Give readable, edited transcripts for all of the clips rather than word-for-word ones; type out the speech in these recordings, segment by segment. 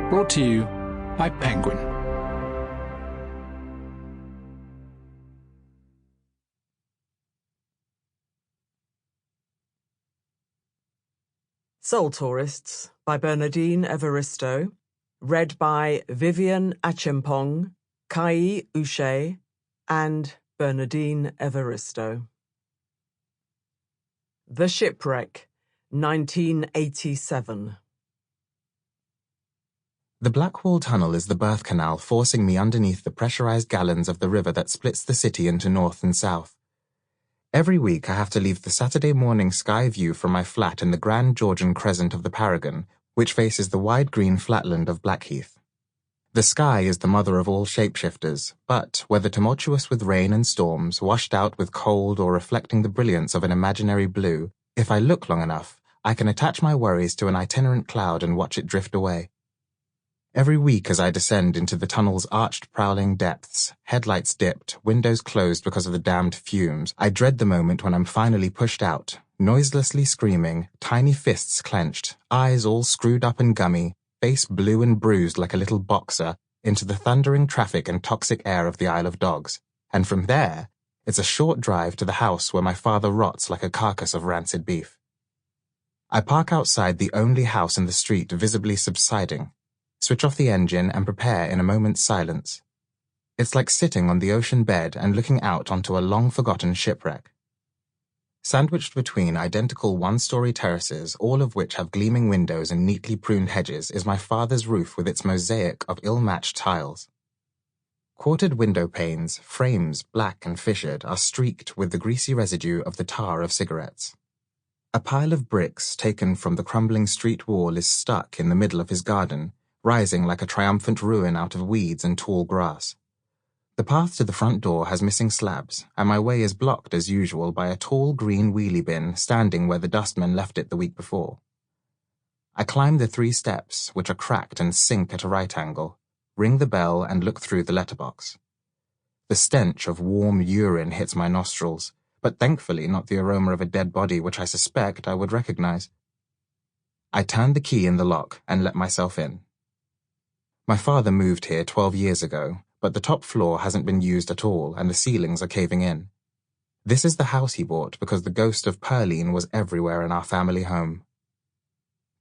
Brought to you by Penguin. Soul Tourists by Bernardine Evaristo. Read by Vivienne Acheampong, Kayi Ushe, and Bernardine Evaristo. The Shipwreck, 1987. The Blackwall Tunnel is the birth canal forcing me underneath the pressurized gallons of the river that splits the city into north and south. Every week I have to leave the Saturday morning sky view from my flat in the grand Georgian crescent of the Paragon, which faces the wide green flatland of Blackheath. The sky is the mother of all shapeshifters, but whether tumultuous with rain and storms, washed out with cold, or reflecting the brilliance of an imaginary blue, if I look long enough, I can attach my worries to an itinerant cloud and watch it drift away. Every week as I descend into the tunnel's arched prowling depths, headlights dipped, windows closed because of the damned fumes, I dread the moment when I'm finally pushed out, noiselessly screaming, tiny fists clenched, eyes all screwed up and gummy, face blue and bruised like a little boxer, into the thundering traffic and toxic air of the Isle of Dogs. And from there, it's a short drive to the house where my father rots like a carcass of rancid beef. I park outside the only house in the street visibly subsiding, switch off the engine and prepare in a moment's silence. It's like sitting on the ocean bed and looking out onto a long-forgotten shipwreck. Sandwiched between identical one-story terraces, all of which have gleaming windows and neatly pruned hedges, is my father's roof with its mosaic of ill-matched tiles. Quartered window panes, frames black and fissured, are streaked with the greasy residue of the tar of cigarettes. A pile of bricks taken from the crumbling street wall is stuck in the middle of his garden, rising like a triumphant ruin out of weeds and tall grass. The path to the front door has missing slabs, and my way is blocked as usual by a tall green wheelie bin standing where the dustmen left it the week before. I climb the 3 steps, which are cracked and sink at a right angle, ring the bell and look through the letterbox. The stench of warm urine hits my nostrils, but thankfully not the aroma of a dead body which I suspect I would recognize. I turn the key in the lock and let myself in. My father moved here 12 years ago, but the top floor hasn't been used at all and the ceilings are caving in. This is the house he bought because the ghost of Pearline was everywhere in our family home.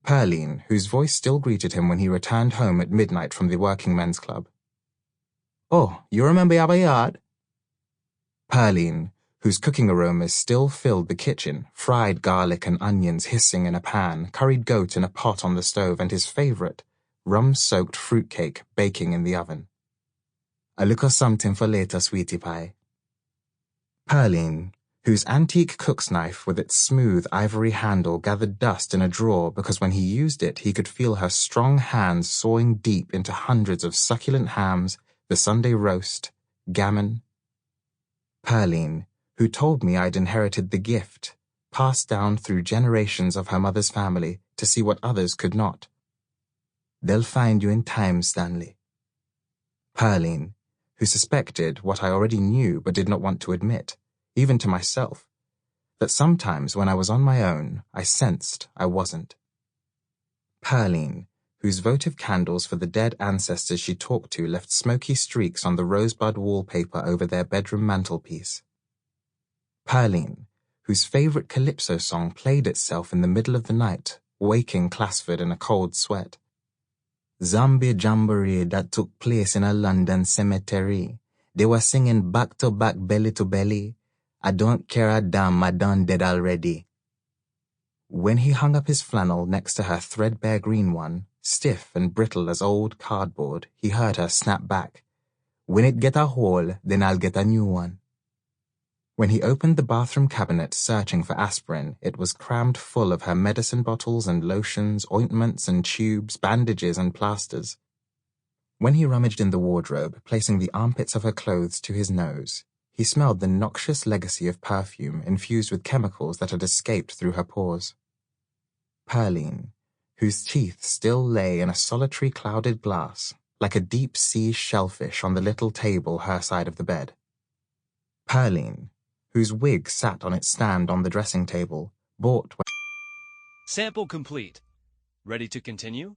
Pearline, whose voice still greeted him when he returned home at midnight from the working men's club. "Oh, you remember your yard?" Pearline, whose cooking aromas still filled the kitchen, fried garlic and onions hissing in a pan, curried goat in a pot on the stove, and his favorite, rum-soaked fruitcake baking in the oven. "A look of something for later, sweetie pie." Pearline, whose antique cook's knife with its smooth ivory handle gathered dust in a drawer because when he used it he could feel her strong hands sawing deep into hundreds of succulent hams, the Sunday roast, gammon. Pearline, who told me I'd inherited the gift, passed down through generations of her mother's family to see what others could not. "They'll find you in time, Stanley." Pearline, who suspected what I already knew but did not want to admit, even to myself, that sometimes when I was on my own, I sensed I wasn't. Pearline, whose votive candles for the dead ancestors she talked to left smoky streaks on the rosebud wallpaper over their bedroom mantelpiece. Pearline, whose favorite calypso song played itself in the middle of the night, waking Classford in a cold sweat. Zombie jamboree that took place in a London cemetery. They were singing back to back, belly to belly. I don't care a damn, I done dead already. When he hung up his flannel next to her threadbare green one, stiff and brittle as old cardboard, he heard her snap back. "When it get a hole, then I'll get a new one." When he opened the bathroom cabinet searching for aspirin, it was crammed full of her medicine bottles and lotions, ointments and tubes, bandages and plasters. When he rummaged in the wardrobe, placing the armpits of her clothes to his nose, he smelled the noxious legacy of perfume infused with chemicals that had escaped through her pores. Pearline, whose teeth still lay in a solitary clouded glass, like a deep-sea shellfish on the little table her side of the bed. Pearline, whose wig sat on its stand on the dressing table, bought when... Sample complete. Ready to continue?